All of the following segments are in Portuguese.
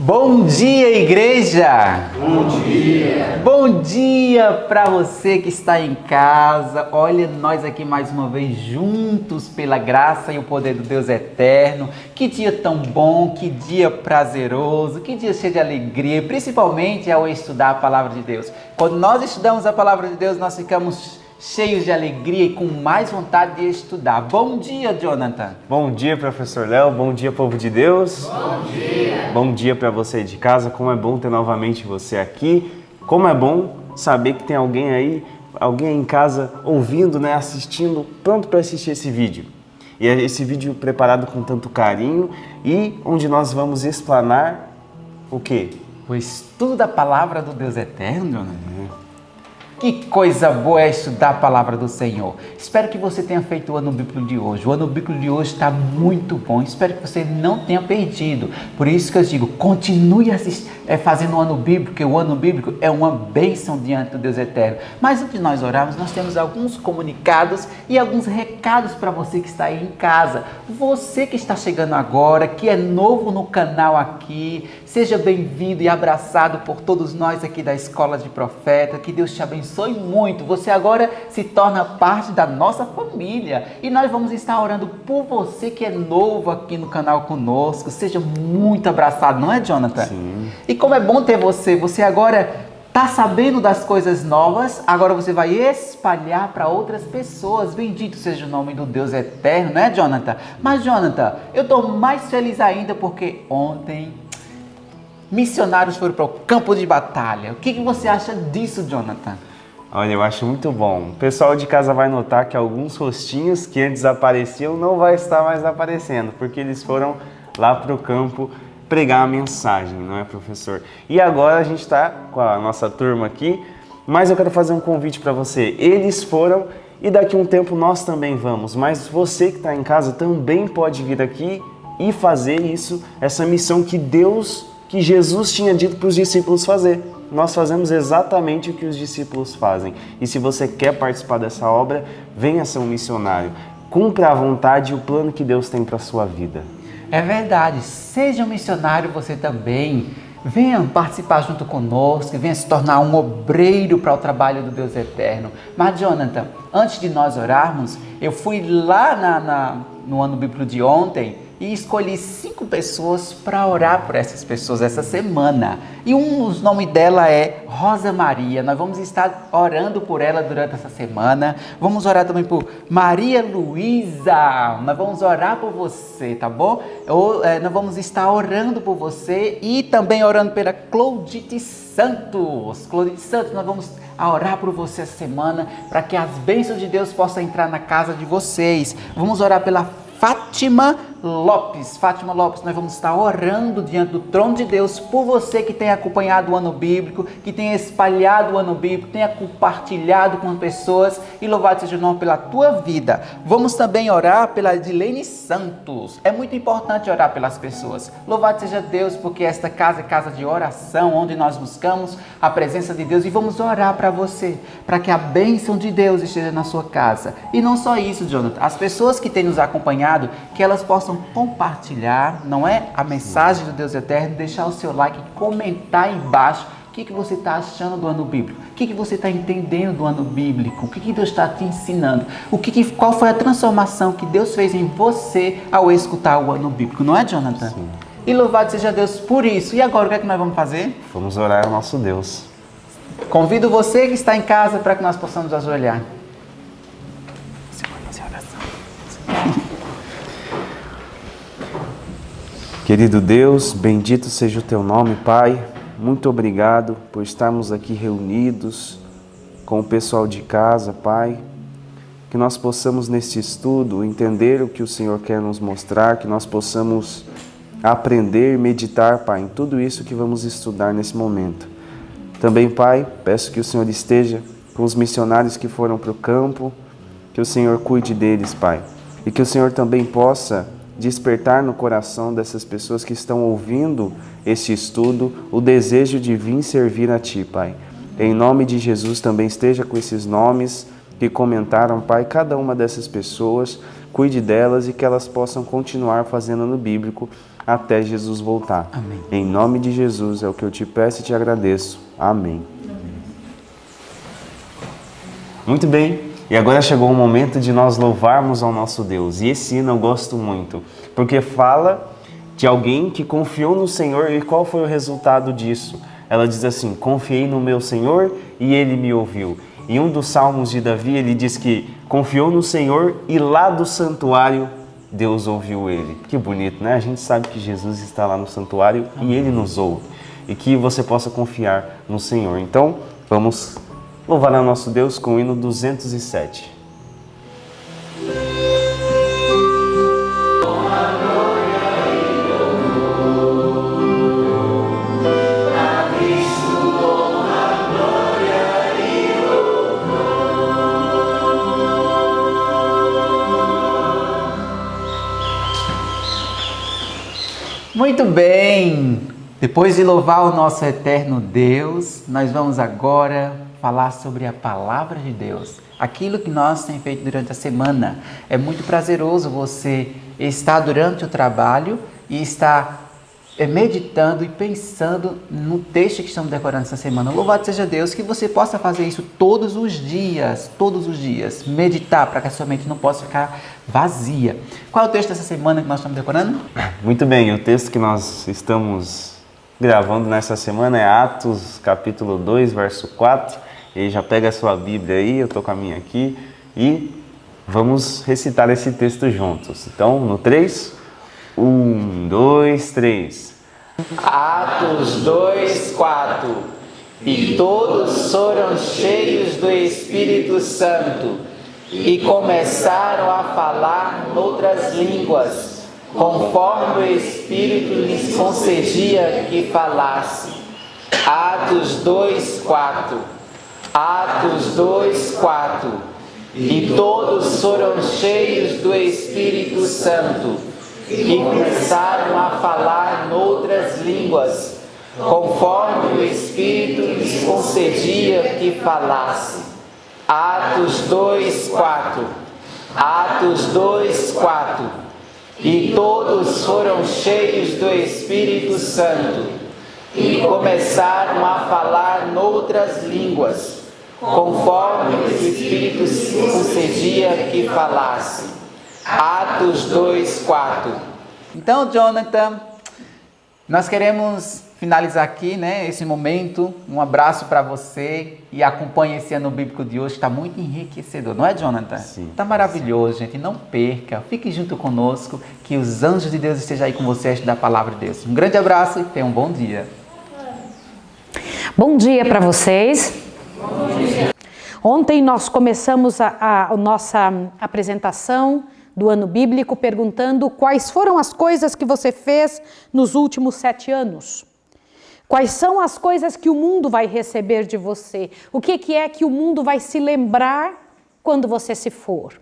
Bom dia, igreja! Bom dia! Bom dia para você que está em casa. Olha, nós aqui mais uma vez juntos pela graça e o poder do Deus eterno. Que dia tão bom, que dia prazeroso, que dia cheio de alegria, principalmente ao estudar a palavra de Deus. Quando nós estudamos a palavra de Deus, nós ficamos cheios de alegria e com mais vontade de estudar. Bom dia, Jonathan. Bom dia, professor Léo. Bom dia, povo de Deus. Bom dia. Bom dia para você de casa. Como é bom ter novamente você aqui. Como é bom saber que tem alguém aí, alguém em casa ouvindo, né, assistindo, pronto para assistir esse vídeo. E é esse vídeo preparado com tanto carinho e onde nós vamos explanar o quê? O estudo da palavra do Deus eterno, Jonathan. Que coisa boa é estudar a palavra do Senhor. Espero que você tenha feito o ano bíblico de hoje. O ano bíblico de hoje está muito bom. Espero que você não tenha perdido. Por isso que eu digo, continue fazendo o ano bíblico, porque o ano bíblico é uma bênção diante do Deus eterno. Mas antes de nós orarmos, nós temos alguns comunicados e alguns recados para você que está aí em casa. Você que está chegando agora, que é novo no canal aqui, seja bem-vindo e abraçado por todos nós aqui da Escola de Profeta. Que Deus te abençoe muito. Você agora se torna parte da nossa família e nós vamos estar orando por você que é novo aqui no canal conosco. Seja muito abraçado, não é, Jonathan? Sim. E como é bom ter você. Você agora está sabendo das coisas novas, agora você vai espalhar para outras pessoas. Bendito seja o nome do Deus eterno, né, Jonathan? Mas, Jonathan, eu estou mais feliz ainda porque ontem missionários foram para o campo de batalha. O que você acha disso, Jonathan? Olha, eu acho muito bom. O pessoal de casa vai notar que alguns rostinhos que antes apareciam não vai estar mais aparecendo, porque eles foram lá para o campo pregar a mensagem, não é, professor? E agora a gente está com a nossa turma aqui, mas eu quero fazer um convite para você. Eles foram e daqui a um tempo nós também vamos, mas você que está em casa também pode vir aqui e fazer isso, essa missão que Jesus tinha dito para os discípulos fazer. Nós fazemos exatamente o que os discípulos fazem. E se você quer participar dessa obra, venha ser um missionário. Cumpra a vontade e o plano que Deus tem para a sua vida. É verdade. Seja um missionário você também. Venha participar junto conosco, venha se tornar um obreiro para o trabalho do Deus eterno. Mas, Jonathan, antes de nós orarmos, eu fui lá no ano bíblico de ontem e escolhi 5 pessoas para orar por essas pessoas essa semana. E os nomes dela é Rosa Maria. Nós vamos estar orando por ela durante essa semana. Vamos orar também por Maria Luísa. Nós vamos orar por você, tá bom? Nós vamos estar orando por você e também orando pela Claudite Santos. Claudite Santos, nós vamos orar por você essa semana para que as bênçãos de Deus possam entrar na casa de vocês. Vamos orar pela Fátima Lopes, nós vamos estar orando diante do trono de Deus por você que tem acompanhado o ano bíblico, que tem espalhado o ano bíblico, tenha compartilhado com pessoas e louvado seja o nome pela tua vida. Vamos também orar pela Edilene Santos. É muito importante orar pelas pessoas. Louvado seja Deus, porque esta casa é casa de oração, onde nós buscamos a presença de Deus e vamos orar para você, para que a bênção de Deus esteja na sua casa. E não só isso, Jonathan, as pessoas que têm nos acompanhado, que elas possam compartilhar, não é? A mensagem do Deus eterno, deixar o seu like, comentar aí embaixo o que você está achando do ano bíblico, o que você está entendendo do ano bíblico, o que Deus está te ensinando, qual foi a transformação que Deus fez em você ao escutar o ano bíblico, não é, Jonathan? Sim. E louvado seja Deus por isso. E agora o que é que nós vamos fazer? Vamos orar ao nosso Deus. Convido você que está em casa para que nós possamos ajoelhar. Querido Deus, bendito seja o Teu nome, Pai. Muito obrigado por estarmos aqui reunidos com o pessoal de casa, Pai. Que nós possamos neste estudo entender o que o Senhor quer nos mostrar, que nós possamos aprender, meditar, Pai, em tudo isso que vamos estudar nesse momento. Também, Pai, peço que o Senhor esteja com os missionários que foram para o campo, que o Senhor cuide deles, Pai. E que o Senhor também possa despertar no coração dessas pessoas que estão ouvindo este estudo o desejo de vir servir a Ti, Pai. Em nome de Jesus, também esteja com esses nomes que comentaram, Pai, cada uma dessas pessoas, cuide delas e que elas possam continuar fazendo no bíblico até Jesus voltar. Amém. Em nome de Jesus é o que eu te peço e te agradeço. Amém. Muito bem, e agora chegou o momento de nós louvarmos ao nosso Deus. E esse hino eu gosto muito, porque fala de alguém que confiou no Senhor e qual foi o resultado disso? Ela diz assim, confiei no meu Senhor e Ele me ouviu. Em um dos salmos de Davi, ele diz que confiou no Senhor e lá do santuário Deus ouviu ele. Que bonito, né? A gente sabe que Jesus está lá no santuário e Ele nos ouve. E que você possa confiar no Senhor. Então, vamos louvar ao nosso Deus com o hino 207. Muito bem! Depois de louvar o nosso eterno Deus, nós vamos agora falar sobre a palavra de Deus. Aquilo que nós temos feito durante a semana. É muito prazeroso você estar durante o trabalho e estar meditando e pensando no texto que estamos decorando essa semana. Louvado seja Deus, que você possa fazer isso todos os dias, meditar para que a sua mente não possa ficar vazia. Qual é o texto dessa semana que nós estamos decorando? Muito bem, o texto que nós estamos gravando nessa semana é Atos, capítulo 2, verso 4. E já pega a sua Bíblia aí, eu estou com a minha aqui, e vamos recitar esse texto juntos. Então, no 3... 1, 2, 3. Atos 2, 4. E todos foram cheios do Espírito Santo e começaram a falar noutras línguas, conforme o Espírito lhes concedia que falasse. Atos 2, 4. Atos 2, 4. E todos foram cheios do Espírito Santo e começaram a falar noutras línguas, conforme o Espírito lhes concedia que falasse. Atos 2, 4. Atos 2, 4. E todos foram cheios do Espírito Santo e começaram a falar noutras línguas, conforme o Espírito lhes concedia que falasse. Atos 2, 4. Então, Jonathan, nós queremos finalizar aqui, esse momento. Um abraço para você e acompanhe esse ano bíblico de hoje, que está muito enriquecedor, não é, Jonathan? Sim. Está maravilhoso, gente. Não perca, fique junto conosco, que os anjos de Deus estejam aí com você a estudar a palavra de Deus. Um grande abraço e tenha um bom dia. Bom dia para vocês. Bom dia. Ontem nós começamos a nossa apresentação do ano bíblico perguntando quais foram as coisas que você fez nos últimos 7 anos. Quais são as coisas que o mundo vai receber de você? O que é que o mundo vai se lembrar quando você se for?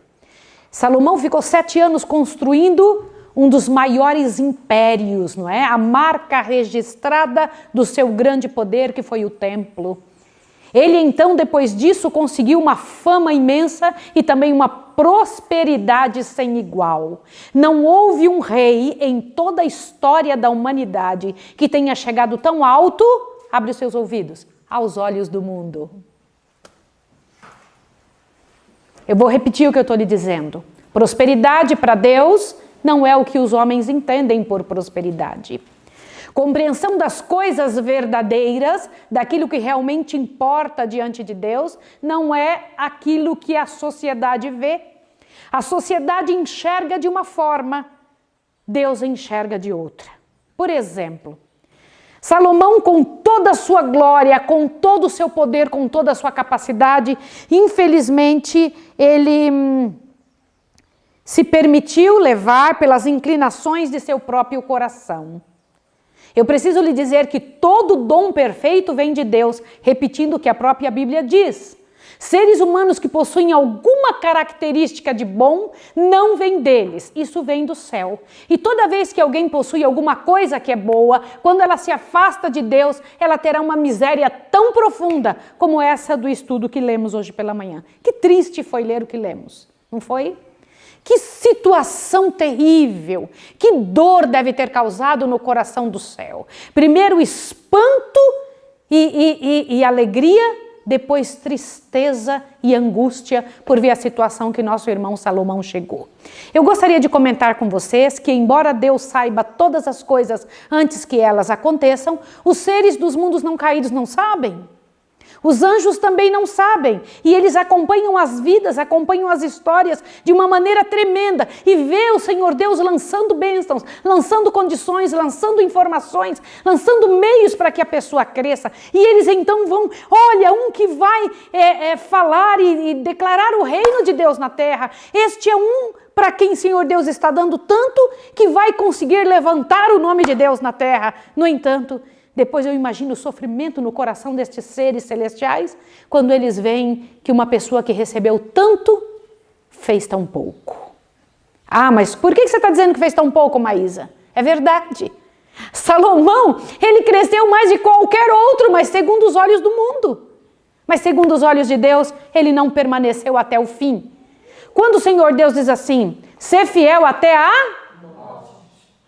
Salomão ficou 7 anos construindo um dos maiores impérios, não é? A marca registrada do seu grande poder, que foi o templo. Ele então, depois disso, conseguiu uma fama imensa e também uma prosperidade sem igual. Não houve um rei em toda a história da humanidade que tenha chegado tão alto, abre os seus ouvidos, aos olhos do mundo. Eu vou repetir o que eu estou lhe dizendo. Prosperidade para Deus não é o que os homens entendem por prosperidade. Compreensão das coisas verdadeiras, daquilo que realmente importa diante de Deus, não é aquilo que a sociedade vê. A sociedade enxerga de uma forma, Deus enxerga de outra. Por exemplo, Salomão, com toda a sua glória, com todo o seu poder, com toda a sua capacidade, infelizmente, ele se permitiu levar pelas inclinações de seu próprio coração. Eu preciso lhe dizer que todo dom perfeito vem de Deus, repetindo o que a própria Bíblia diz. Seres humanos que possuem alguma característica de bom não vem deles, isso vem do céu. E toda vez que alguém possui alguma coisa que é boa, quando ela se afasta de Deus, ela terá uma miséria tão profunda como essa do estudo que lemos hoje pela manhã. Que triste foi ler o que lemos, não foi? Que situação terrível, que dor deve ter causado no coração do céu. Primeiro espanto e alegria, depois tristeza e angústia por ver a situação que nosso irmão Salomão chegou. Eu gostaria de comentar com vocês que, embora Deus saiba todas as coisas antes que elas aconteçam, os seres dos mundos não caídos não sabem. Os anjos também não sabem, e eles acompanham as vidas, acompanham as histórias de uma maneira tremenda, e vê o Senhor Deus lançando bênçãos, lançando condições, lançando informações, lançando meios para que a pessoa cresça, e eles então vão, olha, um que vai falar e declarar o reino de Deus na terra, este é um para quem o Senhor Deus está dando tanto, que vai conseguir levantar o nome de Deus na terra. No entanto, depois eu imagino o sofrimento no coração destes seres celestiais, quando eles veem que uma pessoa que recebeu tanto, fez tão pouco. Ah, mas por que você está dizendo que fez tão pouco, Maísa? É verdade. Salomão, ele cresceu mais de qualquer outro, mas segundo os olhos do mundo. Mas segundo os olhos de Deus, ele não permaneceu até o fim. Quando o Senhor Deus diz assim, ser fiel até a...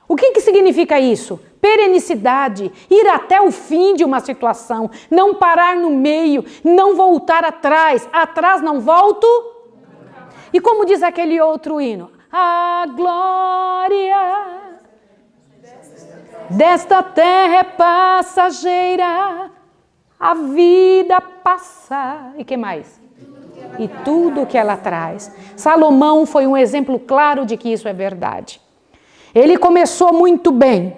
O que significa isso? Perenicidade, ir até o fim de uma situação, não parar no meio, não voltar atrás. Atrás não volto. E como diz aquele outro hino, a glória desta terra é passageira, a vida passa. E que mais? E tudo que ela traz. Salomão foi um exemplo claro de que isso é verdade. Ele começou muito bem,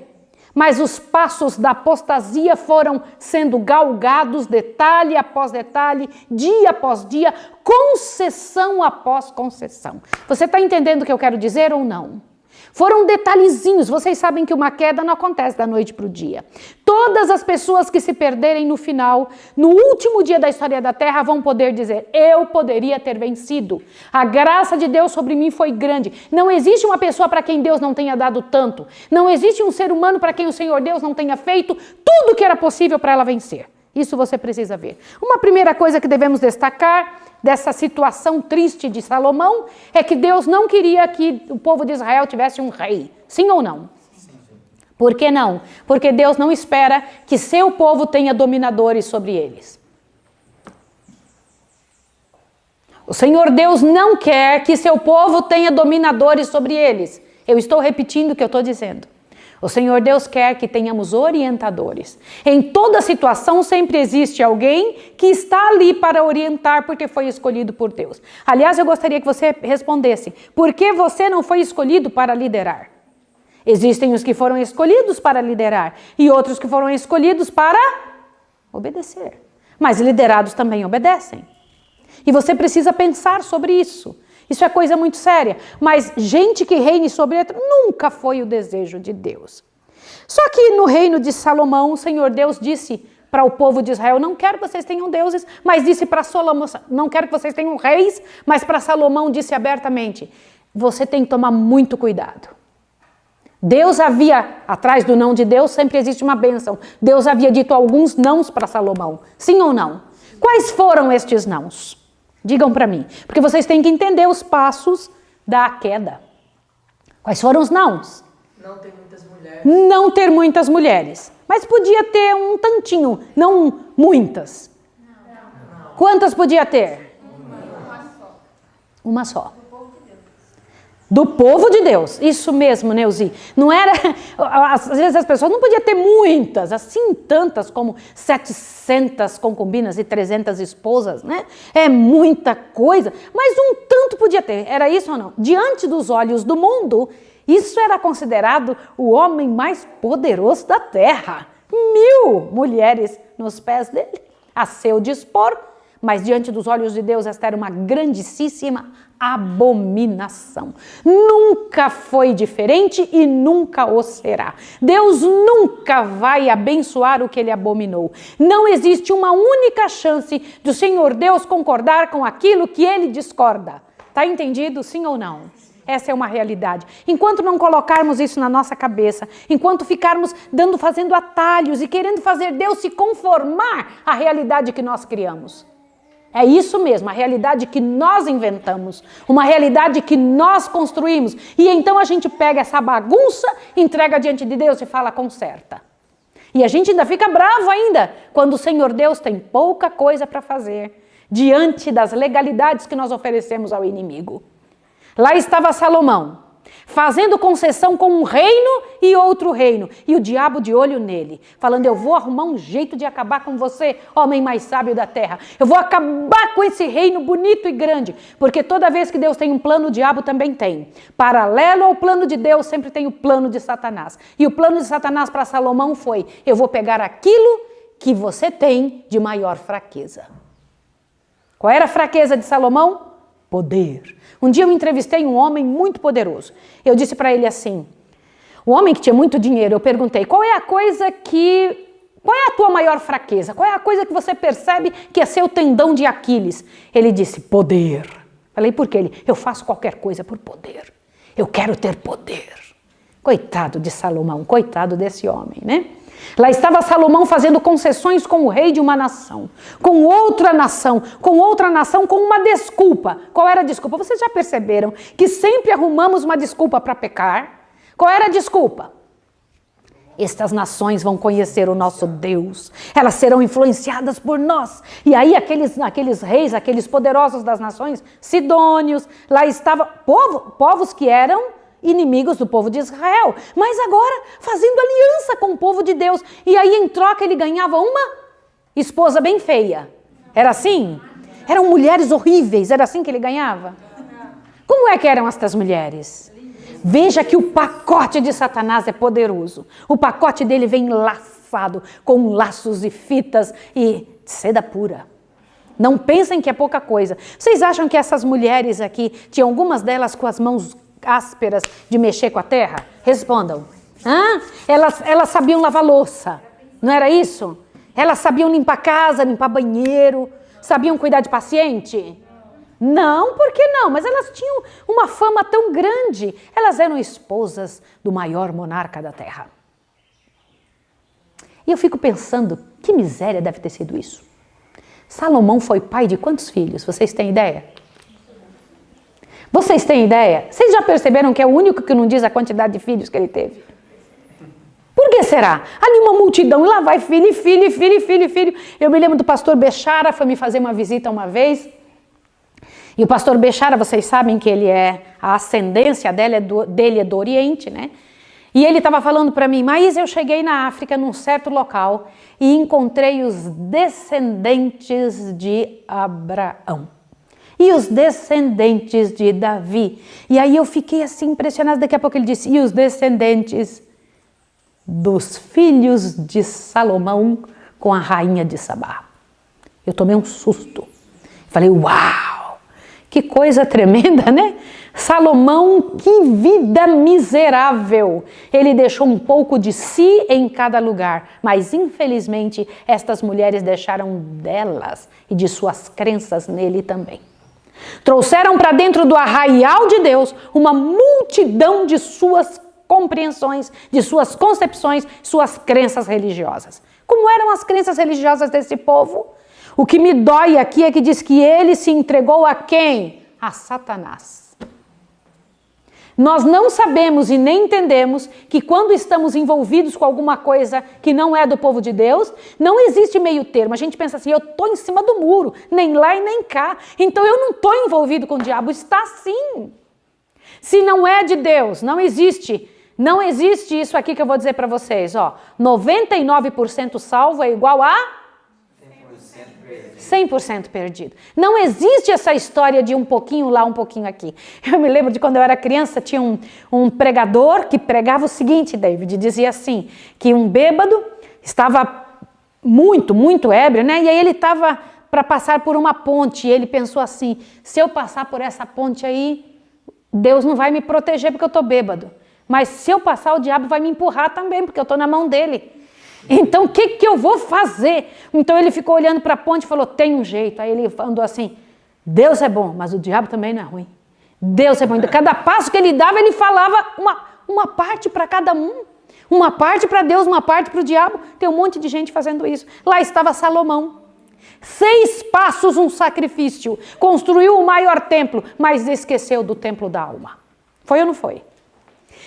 mas os passos da apostasia foram sendo galgados detalhe após detalhe, dia após dia, concessão após concessão. Você está entendendo o que eu quero dizer ou não? Foram detalhezinhos. Vocês sabem que uma queda não acontece da noite para o dia. Todas as pessoas que se perderem no final, no último dia da história da Terra, vão poder dizer, eu poderia ter vencido. A graça de Deus sobre mim foi grande. Não existe uma pessoa para quem Deus não tenha dado tanto. Não existe um ser humano para quem o Senhor Deus não tenha feito tudo que era possível para ela vencer. Isso você precisa ver. Uma primeira coisa que devemos destacar dessa situação triste de Salomão é que Deus não queria que o povo de Israel tivesse um rei. Sim ou não? Sim. Por que não? Porque Deus não espera que seu povo tenha dominadores sobre eles. O Senhor Deus não quer que seu povo tenha dominadores sobre eles. Eu estou repetindo o que eu estou dizendo. O Senhor Deus quer que tenhamos orientadores. Em toda situação sempre existe alguém que está ali para orientar porque foi escolhido por Deus. Aliás, eu gostaria que você respondesse, por que você não foi escolhido para liderar? Existem os que foram escolhidos para liderar e outros que foram escolhidos para obedecer. Mas liderados também obedecem. E você precisa pensar sobre isso. Isso é coisa muito séria, mas gente que reine sobre outra nunca foi o desejo de Deus. Só que no reino de Salomão, o Senhor Deus disse para o povo de Israel, não quero que vocês tenham deuses, mas disse para Salomão, não quero que vocês tenham reis, mas para Salomão disse abertamente, você tem que tomar muito cuidado. Deus havia, atrás do não de Deus sempre existe uma bênção, Deus havia dito alguns nãos para Salomão, sim ou não? Quais foram estes nãos? Digam para mim, porque vocês têm que entender os passos da queda. Quais foram os nãos? Não ter muitas mulheres. Não ter muitas mulheres. Mas podia ter um tantinho, não muitas. Não. Quantas podia ter? Uma só. Do povo de Deus. Isso mesmo, Neuzi. Não era... Às vezes as pessoas não podiam ter muitas, assim tantas como 700 concubinas e 300 esposas, né? É muita coisa. Mas um tanto podia ter. Era isso ou não? Diante dos olhos do mundo, isso era considerado o homem mais poderoso da terra. 1000 mulheres nos pés dele, a seu dispor. mas diante dos olhos de Deus esta era uma grandíssima abominação. Nunca foi diferente e nunca o será. Deus nunca vai abençoar o que ele abominou. Não existe uma única chance do Senhor Deus concordar com aquilo que ele discorda. Tá entendido? Sim ou não? Essa é uma realidade. Enquanto não colocarmos isso na nossa cabeça, enquanto ficarmos fazendo atalhos e querendo fazer Deus se conformar à realidade que nós criamos. É isso mesmo, a realidade que nós inventamos, uma realidade que nós construímos. E então a gente pega essa bagunça, entrega diante de Deus e fala conserta. E a gente ainda fica bravo ainda, quando o Senhor Deus tem pouca coisa para fazer diante das legalidades que nós oferecemos ao inimigo. Lá estava Salomão, fazendo concessão com um reino e outro reino, e o diabo de olho nele, falando: eu vou arrumar um jeito de acabar com você, homem mais sábio da terra. Eu vou acabar com esse reino bonito e grande, porque toda vez que Deus tem um plano, o diabo também tem. Paralelo ao plano de Deus, sempre tem o plano de Satanás. E o plano de Satanás para Salomão foi: eu vou pegar aquilo que você tem de maior fraqueza. Qual era a fraqueza de Salomão? Poder. Um dia eu entrevistei um homem muito poderoso. Eu disse para ele assim, um homem que tinha muito dinheiro, eu perguntei: qual é a tua maior fraqueza? Qual é a coisa que você percebe que é seu tendão de Aquiles? Ele disse: poder. Falei: por quê? Ele: eu faço qualquer coisa por poder. Eu quero ter poder. Coitado de Salomão, coitado desse homem, né? Lá estava Salomão fazendo concessões com o rei de uma nação, com outra nação, com uma desculpa. Qual era a desculpa? Vocês já perceberam que sempre arrumamos uma desculpa para pecar? Qual era a desculpa? Estas nações vão conhecer o nosso Deus, elas serão influenciadas por nós. E aí aqueles reis, aqueles poderosos das nações, sidônios, lá estavam povos que eram inimigos do povo de Israel, mas agora fazendo aliança com o povo de Deus. E aí em troca ele ganhava uma esposa bem feia. Era assim? Eram mulheres horríveis, era assim que ele ganhava? Como é que eram estas mulheres? Veja que o pacote de Satanás é poderoso. O pacote dele vem laçado com laços e fitas e seda pura. Não pensem que é pouca coisa. Vocês acham que essas mulheres aqui, tinham algumas delas com as mãos ásperas de mexer com a terra? Respondam. Elas sabiam lavar louça, não era isso? Elas sabiam limpar casa, limpar banheiro, sabiam cuidar de paciente? Não, por que não? Mas elas tinham uma fama tão grande. Elas eram esposas do maior monarca da terra. E eu fico pensando, que miséria deve ter sido isso. Salomão foi pai de quantos filhos? Vocês têm ideia? Vocês têm ideia? Vocês já perceberam que é o único que não diz a quantidade de filhos que ele teve? Por que será? Ali uma multidão, e lá vai filho. Eu me lembro do pastor Bechara, foi me fazer uma visita uma vez. E o pastor Bechara, vocês sabem que a ascendência dele é do Oriente, né? E ele estava falando para mim: mas eu cheguei na África, num certo local, e encontrei os descendentes de Abraão. E os descendentes de Davi. E aí eu fiquei assim impressionada. Daqui a pouco ele disse: e os descendentes dos filhos de Salomão com a rainha de Sabá. Eu tomei um susto. Falei: uau, que coisa tremenda, né? Salomão, que vida miserável. Ele deixou um pouco de si em cada lugar, mas infelizmente estas mulheres deixaram delas e de suas crenças nele também. Trouxeram para dentro do arraial de Deus uma multidão de suas compreensões, de suas concepções, suas crenças religiosas. Como eram as crenças religiosas desse povo? O que me dói aqui é que diz que ele se entregou a quem? A Satanás. Nós não sabemos e nem entendemos que quando estamos envolvidos com alguma coisa que não é do povo de Deus, não existe meio termo. A gente pensa assim: eu estou em cima do muro, nem lá e nem cá. Então eu não estou envolvido com o diabo. Está sim. Se não é de Deus, não existe. Não existe isso aqui que eu vou dizer para vocês. 99% salvo é igual a 100% perdido. Não existe essa história de um pouquinho lá, um pouquinho aqui. Eu me lembro de quando eu era criança, tinha um pregador que pregava o seguinte, David, dizia assim, que um bêbado estava muito ébrio, né? E aí ele estava para passar por uma ponte. E ele pensou assim, se eu passar por essa ponte aí, Deus não vai me proteger porque eu estou bêbado. Mas se eu passar, o diabo vai me empurrar também, porque eu estou na mão dele. Então, o que eu vou fazer? Então, ele ficou olhando para a ponte e falou, tem um jeito. Aí ele andou assim, Deus é bom, mas o diabo também não é ruim. Deus é bom. Então, cada passo que ele dava, ele falava uma parte para cada um. Uma parte para Deus, uma parte para o diabo. Tem um monte de gente fazendo isso. Lá estava Salomão. 6 passos, um sacrifício. Construiu o maior templo, mas esqueceu do templo da alma. Foi ou não foi?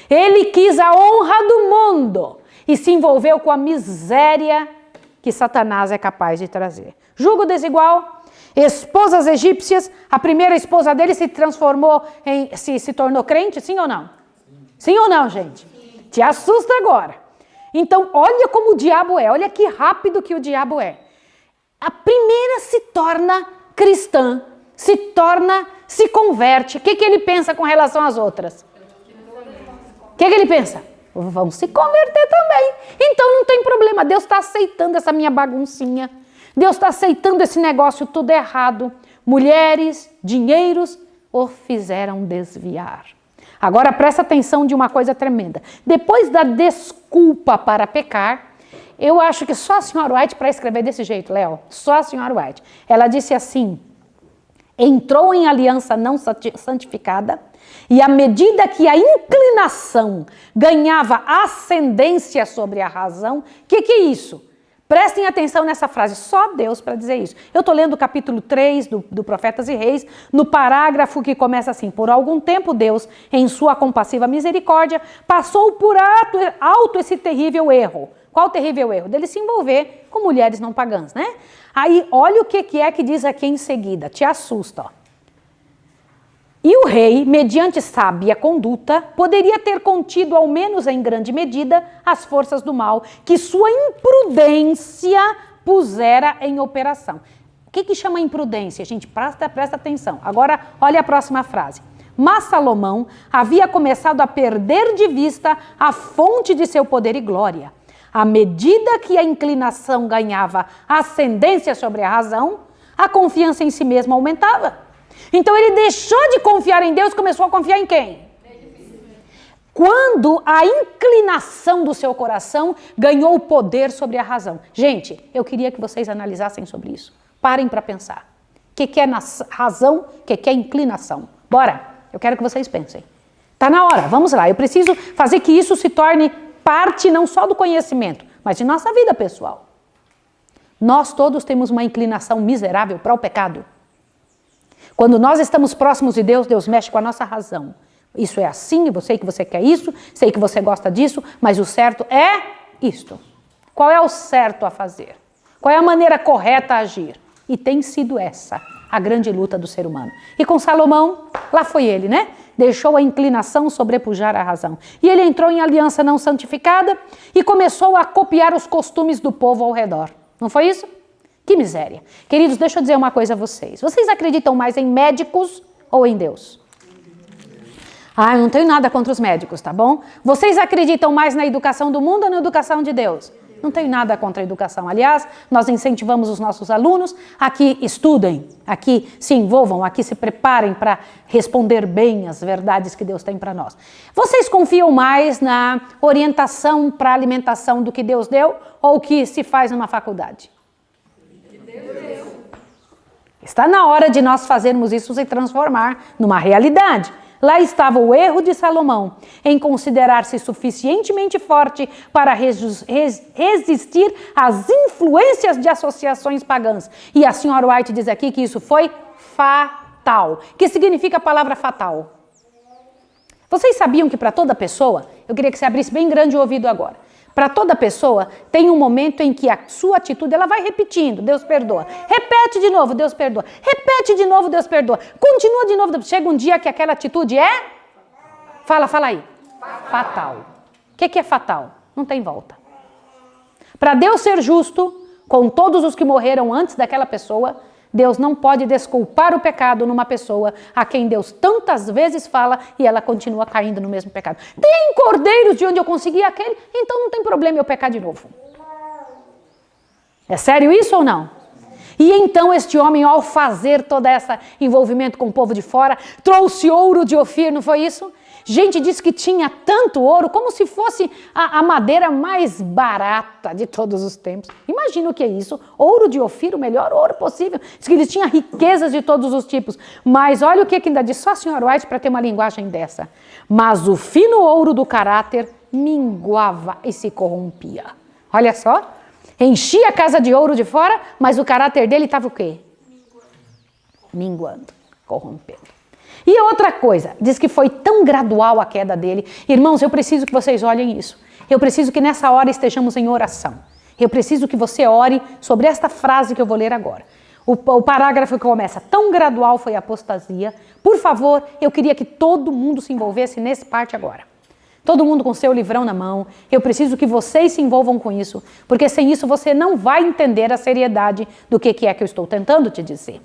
Ele quis a honra do mundo e se envolveu com a miséria que Satanás é capaz de trazer. Julgo desigual, esposas egípcias, a primeira esposa dele se transformou se tornou crente, sim ou não? Sim ou não, gente? Te assusta agora. Então, olha como o diabo é, olha que rápido que o diabo é. A primeira se torna cristã, se converte. O que ele pensa com relação às outras? O que ele pensa? Vão se converter também. Então não tem problema, Deus está aceitando essa minha baguncinha. Deus está aceitando esse negócio tudo errado. Mulheres, dinheiros, o fizeram desviar. Agora presta atenção de uma coisa tremenda. Depois da desculpa para pecar, eu acho que só a senhora White para escrever desse jeito, Léo, só a senhora White. Ela disse assim, entrou em aliança não santificada e à medida que a inclinação ganhava ascendência sobre a razão, o que é isso? Prestem atenção nessa frase, só Deus para dizer isso. Eu estou lendo o capítulo 3 do Profetas e Reis, no parágrafo que começa assim, por algum tempo Deus, em sua compassiva misericórdia, passou por alto esse terrível erro. Qual o terrível erro? Dele se envolver com mulheres não pagãs, né? Aí, olha o que é que diz aqui em seguida, te assusta, ó. E o rei, mediante sábia conduta, poderia ter contido, ao menos em grande medida, as forças do mal, que sua imprudência pusera em operação. O que chama imprudência? Gente, presta atenção. Agora, olha a próxima frase. Mas Salomão havia começado a perder de vista a fonte de seu poder e glória. À medida que a inclinação ganhava ascendência sobre a razão, a confiança em si mesmo aumentava. Então ele deixou de confiar em Deus e começou a confiar em quem? Quando a inclinação do seu coração ganhou o poder sobre a razão. Gente, eu queria que vocês analisassem sobre isso. Parem para pensar. O que é razão, o que é inclinação? Bora, eu quero que vocês pensem. Tá na hora, vamos lá. Eu preciso fazer que isso se torne parte não só do conhecimento, mas de nossa vida pessoal. Nós todos temos uma inclinação miserável para o pecado. Quando nós estamos próximos de Deus, Deus mexe com a nossa razão. Isso é assim, eu sei que você quer isso, sei que você gosta disso, mas o certo é isto. Qual é o certo a fazer? Qual é a maneira correta a agir? E tem sido essa a grande luta do ser humano. E com Salomão, lá foi ele, né? Deixou a inclinação sobrepujar a razão. E ele entrou em aliança não santificada e começou a copiar os costumes do povo ao redor. Não foi isso? Que miséria. Queridos, deixa eu dizer uma coisa a vocês. Vocês acreditam mais em médicos ou em Deus? Ah, eu não tenho nada contra os médicos, tá bom? Vocês acreditam mais na educação do mundo ou na educação de Deus? Não tenho nada contra a educação. Aliás, nós incentivamos os nossos alunos a que estudem, a que se envolvam, a que se preparem para responder bem as verdades que Deus tem para nós. Vocês confiam mais na orientação para alimentação do que Deus deu ou o que se faz numa faculdade? Está na hora de nós fazermos isso se transformar numa realidade. Lá estava o erro de Salomão, em considerar-se suficientemente forte para resistir às influências de associações pagãs. E a senhora White diz aqui que isso foi fatal. O que significa a palavra fatal? Vocês sabiam que para toda pessoa, eu queria que você abrisse bem grande o ouvido agora. Para toda pessoa, tem um momento em que a sua atitude, ela vai repetindo, Deus perdoa. Repete de novo, Deus perdoa. Repete de novo, Deus perdoa. Continua de novo. Chega um dia que aquela atitude é? Fala aí. Fatal. O que é fatal? Não tem volta. Para Deus ser justo com todos os que morreram antes daquela pessoa, Deus não pode desculpar o pecado numa pessoa a quem Deus tantas vezes fala e ela continua caindo no mesmo pecado. Tem cordeiros de onde eu consegui aquele, então não tem problema eu pecar de novo. É sério isso ou não? E então este homem, ao fazer todo esse envolvimento com o povo de fora, trouxe ouro de Ofir, não foi isso? Gente, disse que tinha tanto ouro, como se fosse a madeira mais barata de todos os tempos. Imagina o que é isso, ouro de Ofir, o melhor ouro possível. Diz que ele tinha riquezas de todos os tipos. Mas olha o que ainda diz só a senhora White para ter uma linguagem dessa. Mas o fino ouro do caráter minguava e se corrompia. Olha só, enchia a casa de ouro de fora, mas o caráter dele estava o quê? Minguando, corrompendo. E outra coisa, diz que foi tão gradual a queda dele. Irmãos, eu preciso que vocês olhem isso. Eu preciso que nessa hora estejamos em oração. Eu preciso que você ore sobre esta frase que eu vou ler agora. O parágrafo que começa, tão gradual foi a apostasia. Por favor, eu queria que todo mundo se envolvesse nessa parte agora. Todo mundo com seu livrão na mão. Eu preciso que vocês se envolvam com isso, porque sem isso você não vai entender a seriedade do que é que eu estou tentando te dizer.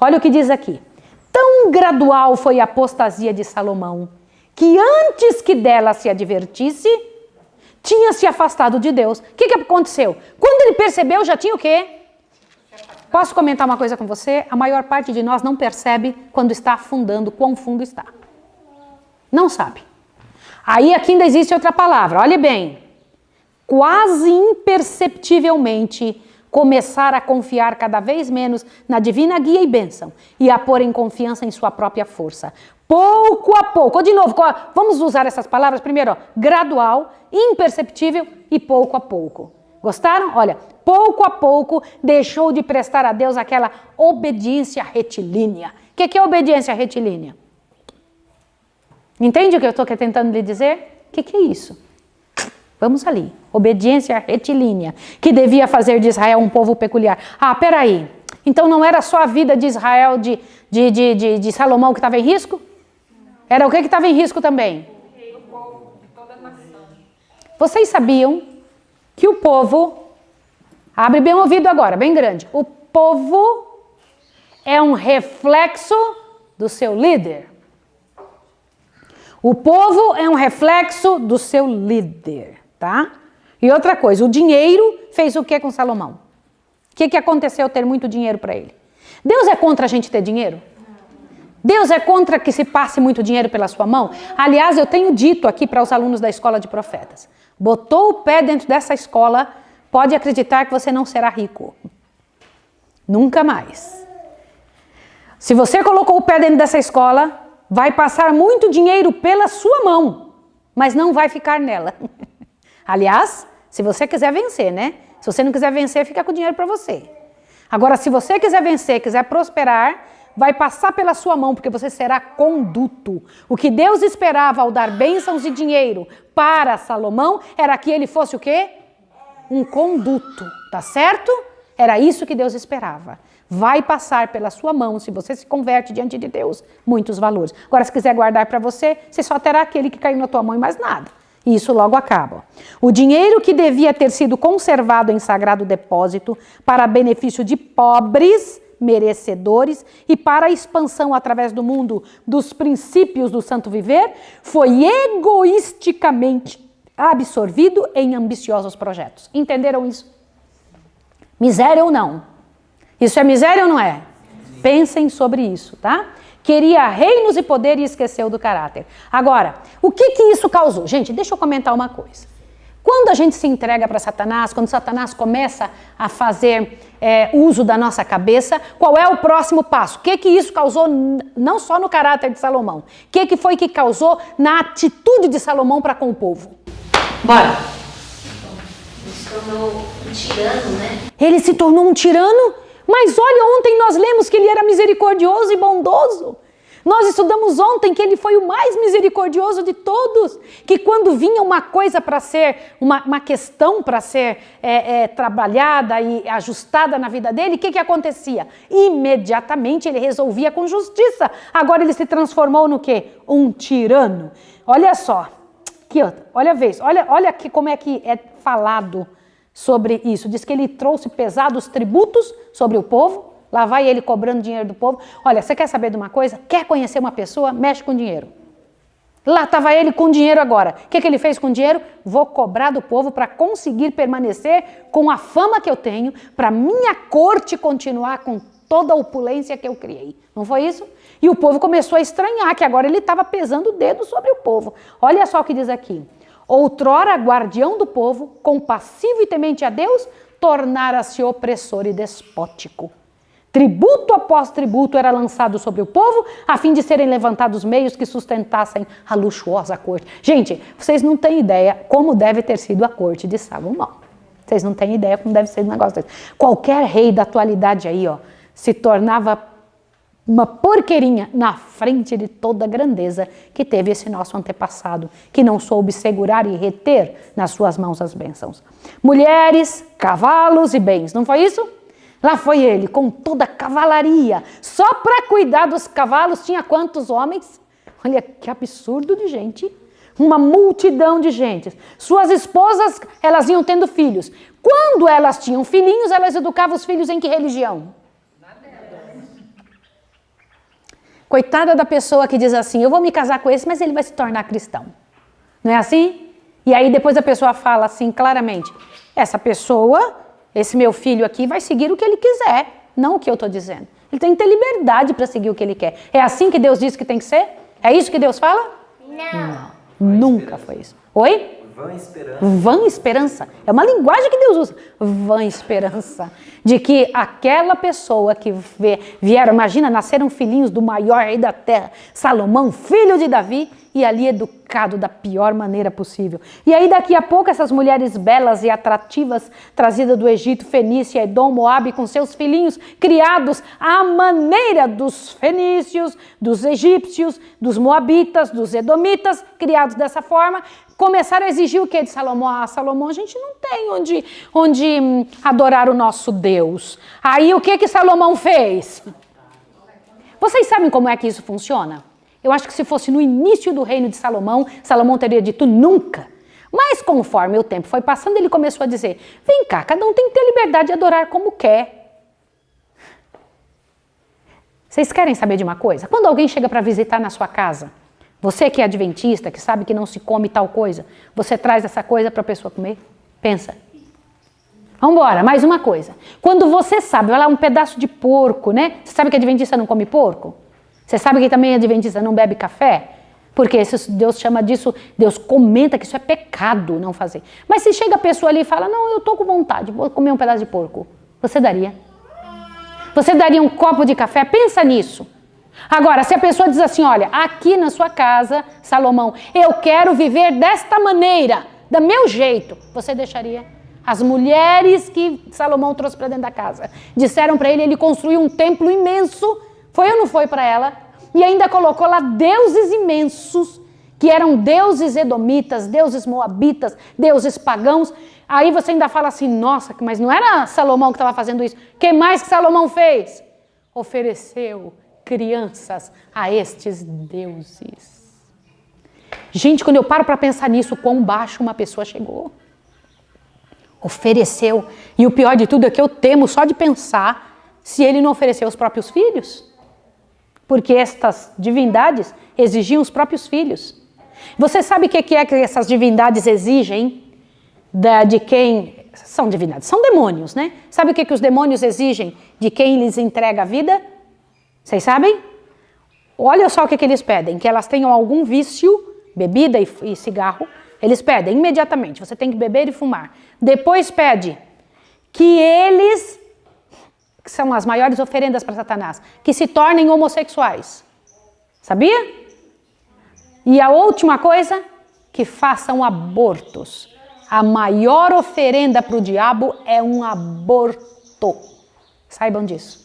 Olha o que diz aqui. Tão gradual foi a apostasia de Salomão, que antes que dela se advertisse, tinha se afastado de Deus. O que aconteceu? Quando ele percebeu, já tinha o quê? Posso comentar uma coisa com você? A maior parte de nós não percebe quando está afundando, quão fundo está. Não sabe. Aí aqui ainda existe outra palavra, olhe bem. Quase imperceptivelmente começar a confiar cada vez menos na divina guia e bênção e a pôr em confiança em sua própria força. Pouco a pouco, de novo, vamos usar essas palavras primeiro, ó, gradual, imperceptível e pouco a pouco. Gostaram? Olha, pouco a pouco deixou de prestar a Deus aquela obediência retilínea. O que é obediência retilínea? Entende o que eu estou tentando lhe dizer? O que é isso? Vamos ali. Obediência retilínea, que devia fazer de Israel um povo peculiar. Ah, peraí. Então não era só a vida de Israel, de Salomão que estava em risco? Era o que estava em risco também? O povo, toda a nação. Vocês sabiam que o povo, abre bem o ouvido agora, bem grande. O povo é um reflexo do seu líder. O povo é um reflexo do seu líder, tá? E outra coisa, o dinheiro fez o que com Salomão? O que aconteceu ter muito dinheiro para ele? Deus é contra a gente ter dinheiro? Deus é contra que se passe muito dinheiro pela sua mão? Aliás, eu tenho dito aqui para os alunos da escola de profetas, botou o pé dentro dessa escola, pode acreditar que você não será rico. Nunca mais. Se você colocou o pé dentro dessa escola, vai passar muito dinheiro pela sua mão, mas não vai ficar nela. Aliás, se você quiser vencer, né? Se você não quiser vencer, fica com o dinheiro para você. Agora, se você quiser vencer, quiser prosperar, vai passar pela sua mão, porque você será conduto. O que Deus esperava ao dar bênçãos e dinheiro para Salomão era que ele fosse o quê? Um conduto, tá certo? Era isso que Deus esperava. Vai passar pela sua mão, se você se converte diante de Deus, muitos valores. Agora, se quiser guardar para você, você só terá aquele que caiu na tua mão e mais nada. E isso logo acaba. O dinheiro que devia ter sido conservado em sagrado depósito para benefício de pobres, merecedores e para a expansão através do mundo dos princípios do santo viver, foi egoisticamente absorvido em ambiciosos projetos. Entenderam isso? Miséria ou não? Isso é miséria ou não é? Pensem sobre isso, tá? Queria reinos e poder e esqueceu do caráter. Agora, o que isso causou? Gente, deixa eu comentar uma coisa. Quando a gente se entrega para Satanás, quando Satanás começa a fazer uso da nossa cabeça, qual é o próximo passo? O que isso causou não só no caráter de Salomão? O que foi que causou na atitude de Salomão para com o povo? Bora! Ele se tornou um tirano, né? Ele se tornou um tirano? Mas olha, ontem nós lemos que ele era misericordioso e bondoso. Nós estudamos ontem que ele foi o mais misericordioso de todos. Que quando vinha uma coisa para ser, uma questão para ser trabalhada e ajustada na vida dele, o que acontecia? Imediatamente ele resolvia com justiça. Agora ele se transformou no quê? Um tirano. Olha só, aqui, olha a vez, olha aqui como é que é falado sobre isso. Diz que ele trouxe pesados tributos sobre o povo. Lá vai ele cobrando dinheiro do povo. Olha, você quer saber de uma coisa? Quer conhecer uma pessoa? Mexe com dinheiro. Lá estava ele com dinheiro agora. O que ele fez com o dinheiro? Vou cobrar do povo para conseguir permanecer com a fama que eu tenho, para minha corte continuar com toda a opulência que eu criei. Não foi isso? E o povo começou a estranhar que agora ele estava pesando o dedo sobre o povo. Olha só o que diz aqui. Outrora guardião do povo, compassivo e temente a Deus, tornara-se opressor e despótico. Tributo após tributo era lançado sobre o povo, a fim de serem levantados meios que sustentassem a luxuosa corte. Gente, vocês não têm ideia como deve ter sido a corte de Salomão. Vocês não têm ideia como deve ser o negócio desse. Qualquer rei da atualidade aí, ó, se tornava uma porqueirinha na frente de toda a grandeza que teve esse nosso antepassado, que não soube segurar e reter nas suas mãos as bênçãos. Mulheres, cavalos e bens, não foi isso? Lá foi ele, com toda a cavalaria, só para cuidar dos cavalos, tinha quantos homens? Olha que absurdo de gente, uma multidão de gente. Suas esposas, elas iam tendo filhos. Quando elas tinham filhinhos, elas educavam os filhos em que religião? Coitada da pessoa que diz assim, eu vou me casar com esse, mas ele vai se tornar cristão. Não é assim? E aí depois a pessoa fala assim claramente, essa pessoa, esse meu filho aqui vai seguir o que ele quiser, não o que eu estou dizendo. Ele tem que ter liberdade para seguir o que ele quer. É assim que Deus diz que tem que ser? É isso que Deus fala? Não. Nunca foi isso. Oi? Vã esperança. Vã esperança. É uma linguagem que Deus usa. Vã esperança. De que aquela pessoa que vieram, imagina, nasceram filhinhos do maior rei da terra, Salomão, filho de Davi, e ali educado da pior maneira possível. E aí daqui a pouco essas mulheres belas e atrativas, trazidas do Egito, Fenícia, Edom, Moabe, com seus filhinhos criados à maneira dos fenícios, dos egípcios, dos moabitas, dos edomitas, criados dessa forma, começaram a exigir o que de Salomão? Ah, Salomão, a gente não tem onde adorar o nosso Deus. Aí o que Salomão fez? Vocês sabem como é que isso funciona? Eu acho que se fosse no início do reino de Salomão, Salomão teria dito nunca. Mas conforme o tempo foi passando, ele começou a dizer, vem cá, cada um tem que ter liberdade de adorar como quer. Vocês querem saber de uma coisa? Quando alguém chega para visitar na sua casa, você que é adventista, que sabe que não se come tal coisa, você traz essa coisa para a pessoa comer? Pensa. Vamos embora, mais uma coisa. Quando você sabe, olha lá, um pedaço de porco, né? Você sabe que adventista não come porco? Você sabe que também adventista não bebe café? Porque Deus chama disso, Deus comenta que isso é pecado não fazer. Mas se chega a pessoa ali e fala, não, eu estou com vontade, vou comer um pedaço de porco. Você daria? Você daria um copo de café? Pensa nisso. Agora, se a pessoa diz assim, olha, aqui na sua casa, Salomão, eu quero viver desta maneira, do meu jeito, você deixaria? As mulheres que Salomão trouxe para dentro da casa disseram para ele construiu um templo imenso. Foi ou não foi para ela? E ainda colocou lá deuses imensos, que eram deuses edomitas, deuses moabitas, deuses pagãos. Aí você ainda fala assim, nossa, mas não era Salomão que estava fazendo isso. O que mais que Salomão fez? Ofereceu crianças a estes deuses. Gente, quando eu paro para pensar nisso, quão baixo uma pessoa chegou. Ofereceu. E o pior de tudo é que eu temo só de pensar se ele não ofereceu os próprios filhos. Porque estas divindades exigiam os próprios filhos. Você sabe o que é que essas divindades exigem de quem... São divindades, são demônios, né? Sabe o que os demônios exigem de quem lhes entrega a vida? Vocês sabem? Olha só o que eles pedem. Que elas tenham algum vício, bebida e cigarro. Eles pedem imediatamente, você tem que beber e fumar. Depois pede que eles... que são as maiores oferendas para Satanás, que se tornem homossexuais. Sabia? E a última coisa, que façam abortos. A maior oferenda para o diabo é um aborto. Saibam disso.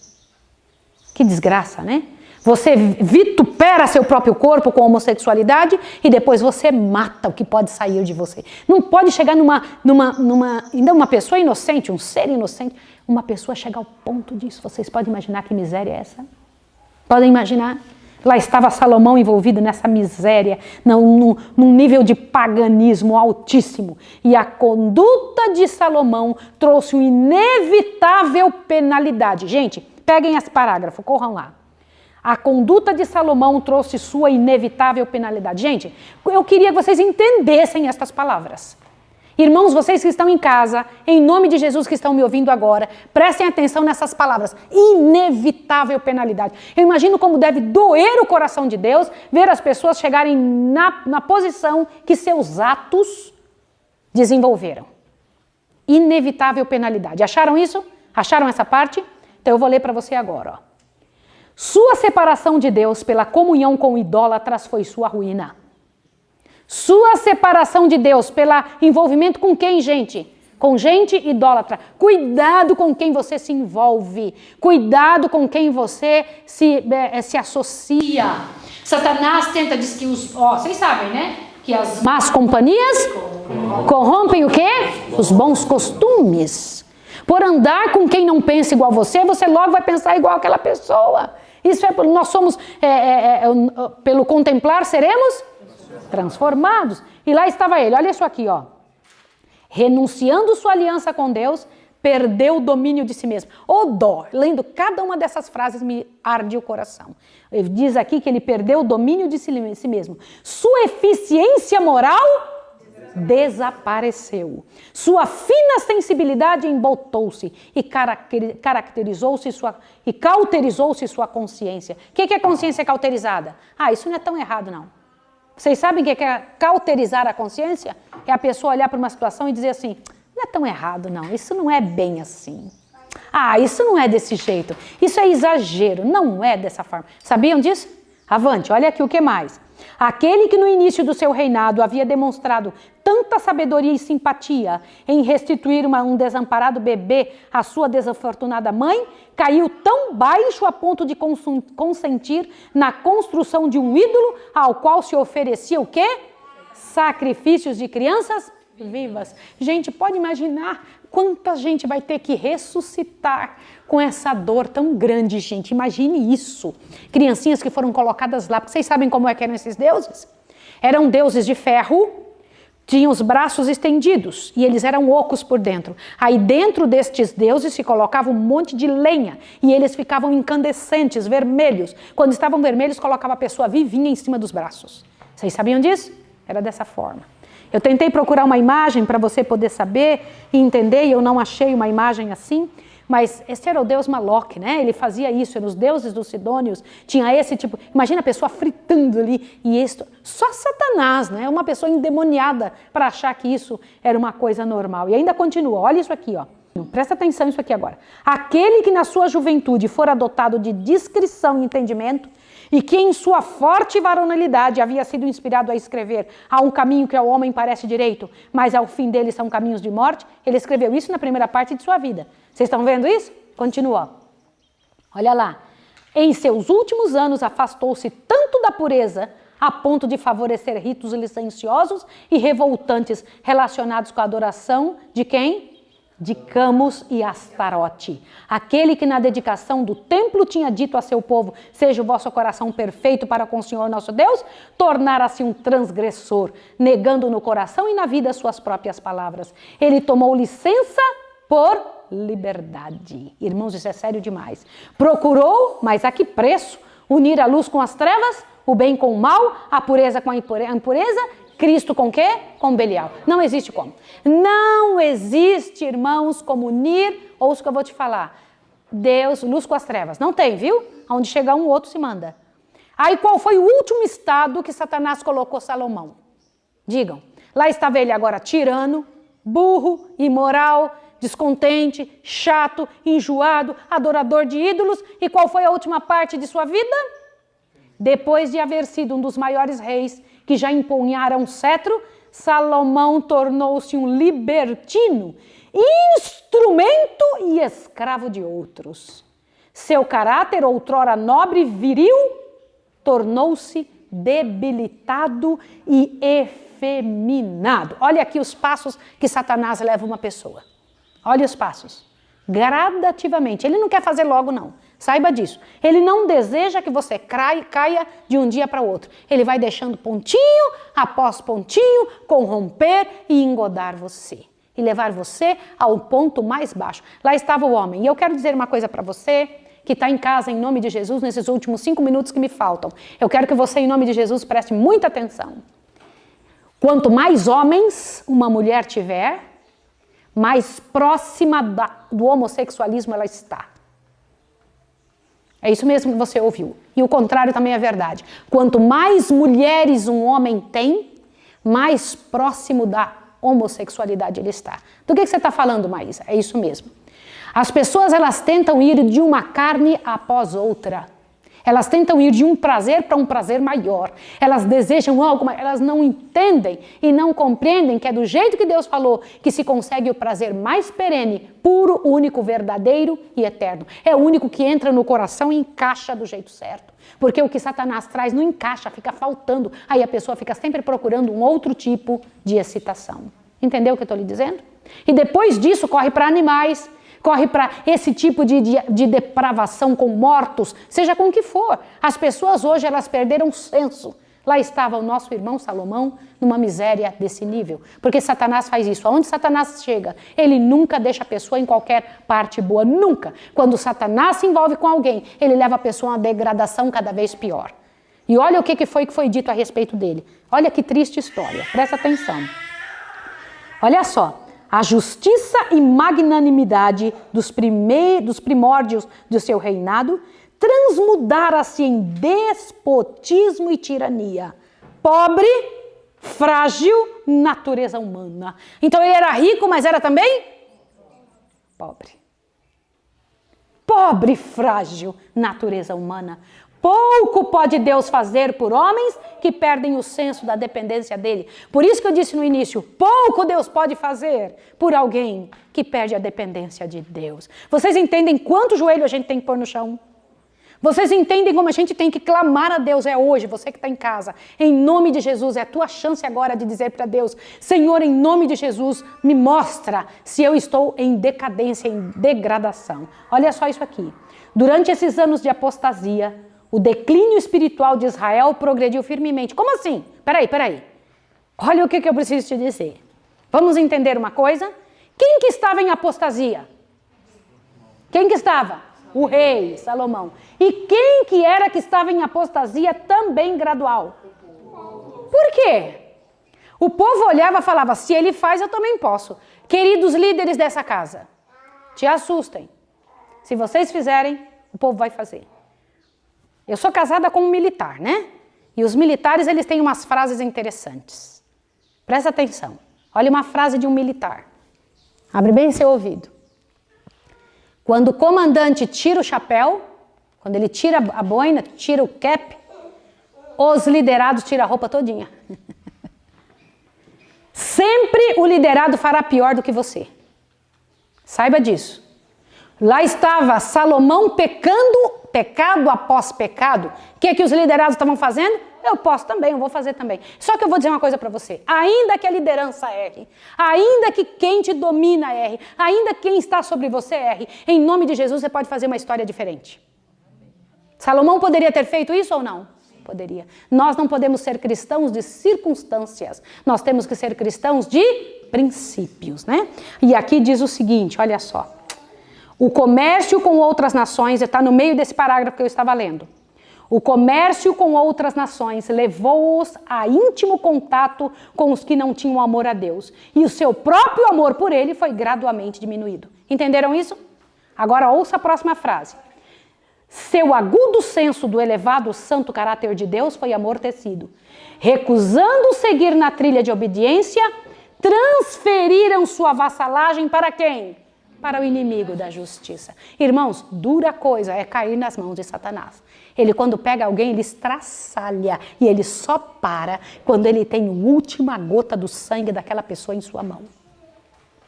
Que desgraça, né? Você vitupera seu próprio corpo com homossexualidade e depois você mata o que pode sair de você. Não pode chegar ainda uma pessoa inocente, um ser inocente, uma pessoa chegar ao ponto disso. Vocês podem imaginar que miséria é essa? Podem imaginar? Lá estava Salomão envolvido nessa miséria, num nível de paganismo altíssimo. E a conduta de Salomão trouxe uma inevitável penalidade. Gente, peguem esse parágrafo, corram lá. A conduta de Salomão trouxe sua inevitável penalidade. Gente, eu queria que vocês entendessem estas palavras. Irmãos, vocês que estão em casa, em nome de Jesus que estão me ouvindo agora, prestem atenção nessas palavras. Inevitável penalidade. Eu imagino como deve doer o coração de Deus ver as pessoas chegarem na posição que seus atos desenvolveram. Inevitável penalidade. Acharam isso? Acharam essa parte? Então eu vou ler para você agora. Ó. Sua separação de Deus pela comunhão com idólatras foi sua ruína. Sua separação de Deus pelo envolvimento com quem, gente? Com gente idólatra. Cuidado com quem você se envolve. Cuidado com quem você se associa. Satanás tenta dizer que vocês sabem, né? Que as más companhias corrompem o quê? Os bons costumes. Por andar com quem não pensa igual você, você logo vai pensar igual aquela pessoa. Isso é, nós somos, pelo contemplar, seremos transformados. E lá estava ele, olha isso aqui, ó. Renunciando sua aliança com Deus, perdeu o domínio de si mesmo. Ô dó, lendo cada uma dessas frases me arde o coração. Ele diz aqui que ele perdeu o domínio de si mesmo. Sua eficiência moral desapareceu. Sua fina sensibilidade embotou-se e caracterizou-se e cauterizou-se sua consciência. O que é consciência cauterizada? Isso não é tão errado, não. Vocês sabem o que é cauterizar a consciência? É a pessoa olhar para uma situação e dizer assim, não é tão errado não, isso não é bem assim. Isso não é desse jeito, isso é exagero, não é dessa forma. Sabiam disso? Avante, olha aqui o que mais. Aquele que no início do seu reinado havia demonstrado tanta sabedoria e simpatia em restituir um desamparado bebê à sua desafortunada mãe, caiu tão baixo a ponto de consentir na construção de um ídolo ao qual se oferecia o quê? Sacrifícios de crianças vivas. Gente, pode imaginar quanta gente vai ter que ressuscitar com essa dor tão grande, gente. Imagine isso. Criancinhas que foram colocadas lá, porque vocês sabem como é que eram esses deuses? Eram deuses de ferro, tinham os braços estendidos e eles eram ocos por dentro. Aí dentro destes deuses se colocava um monte de lenha e eles ficavam incandescentes, vermelhos. Quando estavam vermelhos, colocava a pessoa vivinha em cima dos braços. Vocês sabiam disso? Era dessa forma. Eu tentei procurar uma imagem para você poder saber e entender, e eu não achei uma imagem assim, mas esse era o deus Moloch, né? Ele fazia isso, eram os deuses dos Sidônios, tinha esse tipo, imagina a pessoa fritando ali, e isso, só Satanás, né? Uma pessoa endemoniada para achar que isso era uma coisa normal. E ainda continua, olha isso aqui, ó. Presta atenção nisso aqui agora. Aquele que na sua juventude for adotado de discrição e entendimento, e que em sua forte varonilidade havia sido inspirado a escrever há um caminho que ao homem parece direito, mas ao fim dele são caminhos de morte, ele escreveu isso na primeira parte de sua vida. Vocês estão vendo isso? Continua. Olha lá. Em seus últimos anos afastou-se tanto da pureza a ponto de favorecer ritos licenciosos e revoltantes relacionados com a adoração de quem? De Camus e Astarote. Aquele que na dedicação do templo tinha dito a seu povo, seja o vosso coração perfeito para com o Senhor nosso Deus, tornara-se um transgressor, negando no coração e na vida suas próprias palavras. Ele tomou licença por liberdade. Irmãos, isso é sério demais. Procurou, mas a que preço? Unir a luz com as trevas, o bem com o mal, a pureza com a impureza, Cristo com quê? Com Belial. Não existe como. Não existe, irmãos, como unir, ouça o que eu vou te falar. Deus, luz com as trevas. Não tem, viu? Onde chegar um, outro se manda. Aí qual foi o último estado que Satanás colocou Salomão? Digam. Lá estava ele agora tirano, burro, imoral, descontente, chato, enjoado, adorador de ídolos. E qual foi a última parte de sua vida? Depois de haver sido um dos maiores reis que já empunharam cetro, Salomão tornou-se um libertino, instrumento e escravo de outros. Seu caráter, outrora nobre e viril, tornou-se debilitado e efeminado. Olha aqui os passos que Satanás leva uma pessoa. Olha os passos. Gradativamente. Ele não quer fazer logo, não. Saiba disso. Ele não deseja que você caia de um dia para o outro. Ele vai deixando pontinho após pontinho corromper e engodar você. E levar você ao ponto mais baixo. Lá estava o homem. E eu quero dizer uma coisa para você. que está em casa, em nome de Jesus, nesses últimos 5 minutos que me faltam, eu quero que você, em nome de Jesus, preste muita atenção. Quanto mais homens uma mulher tiver, mais próxima do homossexualismo ela está. É isso mesmo que você ouviu. E o contrário também é verdade. Quanto mais mulheres um homem tem, mais próximo da homossexualidade ele está. Do que você está falando, Maísa? É isso mesmo. As pessoas, elas tentam ir de uma carne após outra. Elas tentam ir de um prazer para um prazer maior. Elas desejam algo, mas elas não entendem e não compreendem que é do jeito que Deus falou que se consegue o prazer mais perene, puro, único, verdadeiro e eterno. É o único que entra no coração e encaixa do jeito certo. Porque o que Satanás traz não encaixa, fica faltando. Aí a pessoa fica sempre procurando um outro tipo de excitação. Entendeu o que eu estou lhe dizendo? E depois disso corre para animais, corre para esse tipo de depravação com mortos, seja com o que for. As pessoas hoje, elas perderam o senso. Lá estava o nosso irmão Salomão numa miséria desse nível. Porque Satanás faz isso. Aonde Satanás chega, ele nunca deixa a pessoa em qualquer parte boa. Nunca. Quando Satanás se envolve com alguém, ele leva a pessoa a uma degradação cada vez pior. E olha o que foi dito a respeito dele. Olha que triste história. Presta atenção. Olha só. A justiça e magnanimidade dos primórdios do seu reinado transmudara-se em despotismo e tirania. Pobre, frágil, natureza humana. Então ele era rico, mas era também pobre. Pobre, frágil, natureza humana. Pouco pode Deus fazer por homens que perdem o senso da dependência dele. Por isso que eu disse no início, pouco Deus pode fazer por alguém que perde a dependência de Deus. Vocês entendem quanto joelho a gente tem que pôr no chão? Vocês entendem como a gente tem que clamar a Deus? É hoje, você que está em casa, em nome de Jesus, é a tua chance agora de dizer para Deus, Senhor, em nome de Jesus, me mostra se eu estou em decadência, em degradação. Olha só isso aqui. Durante esses anos de apostasia, o declínio espiritual de Israel progrediu firmemente. Como assim? Peraí. Olha o que eu preciso te dizer. Vamos entender uma coisa? Quem que estava em apostasia? Quem que estava? O rei Salomão. E quem que era que estava em apostasia também gradual? Por quê? O povo olhava e falava, se ele faz, eu também posso. Queridos líderes dessa casa, te assustem. Se vocês fizerem, o povo vai fazer. Eu sou casada com um militar, né? E os militares, eles têm umas frases interessantes. Presta atenção. Olha uma frase de um militar. Abre bem seu ouvido. Quando o comandante tira o chapéu, quando ele tira a boina, tira o cap, os liderados tiram a roupa todinha. Sempre o liderado fará pior do que você. Saiba disso. Lá estava Salomão pecado após pecado. O que os liderados estavam fazendo? Eu posso também, eu vou fazer também. Só que eu vou dizer uma coisa para você. Ainda que a liderança erre, ainda que quem te domina erre, ainda que quem está sobre você erre, em nome de Jesus você pode fazer uma história diferente. Salomão poderia ter feito isso ou não? Poderia. Nós não podemos ser cristãos de circunstâncias. Nós temos que ser cristãos de princípios, né? E aqui diz o seguinte, olha só. O comércio com outras nações, está no meio desse parágrafo que eu estava lendo. O comércio com outras nações levou-os a íntimo contato com os que não tinham amor a Deus. E o seu próprio amor por ele foi gradualmente diminuído. Entenderam isso? Agora ouça a próxima frase. Seu agudo senso do elevado santo caráter de Deus foi amortecido. Recusando seguir na trilha de obediência, transferiram sua vassalagem para quem? Para o inimigo da justiça. Irmãos, dura coisa é cair nas mãos de Satanás. Ele, quando pega alguém, ele estraçalha e ele só para quando ele tem a última gota do sangue daquela pessoa em sua mão.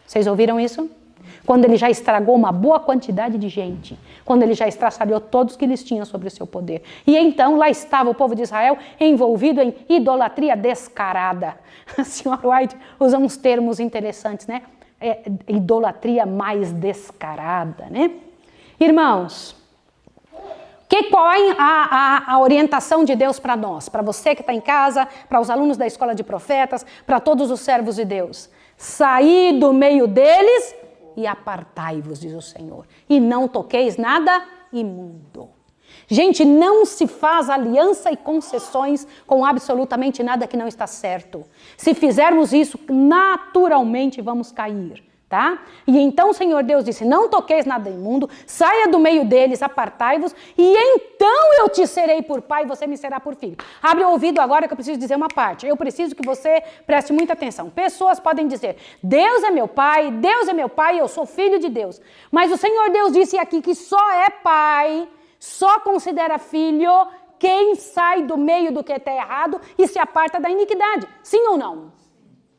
Vocês ouviram isso? Quando ele já estragou uma boa quantidade de gente, quando ele já estraçalhou todos que eles tinham sobre o seu poder. E então lá estava o povo de Israel envolvido em idolatria descarada. A senhora White usa uns termos interessantes, né? Idolatria mais descarada, né? Irmãos, qual é a orientação de Deus para nós? Para você que está em casa, para os alunos da escola de profetas, para todos os servos de Deus. Saí do meio deles e apartai-vos, diz o Senhor. E não toqueis nada imundo. Gente, não se faz aliança e concessões com absolutamente nada que não está certo. Se fizermos isso, naturalmente vamos cair, tá? E então o Senhor Deus disse, não toqueis nada imundo, saia do meio deles, apartai-vos, e então eu te serei por pai e você me será por filho. Abre o ouvido agora que eu preciso dizer uma parte. Eu preciso que você preste muita atenção. Pessoas podem dizer, Deus é meu pai, eu sou filho de Deus. Mas o Senhor Deus disse aqui que só é pai, só considera filho quem sai do meio do que está errado e se aparta da iniquidade. Sim ou não?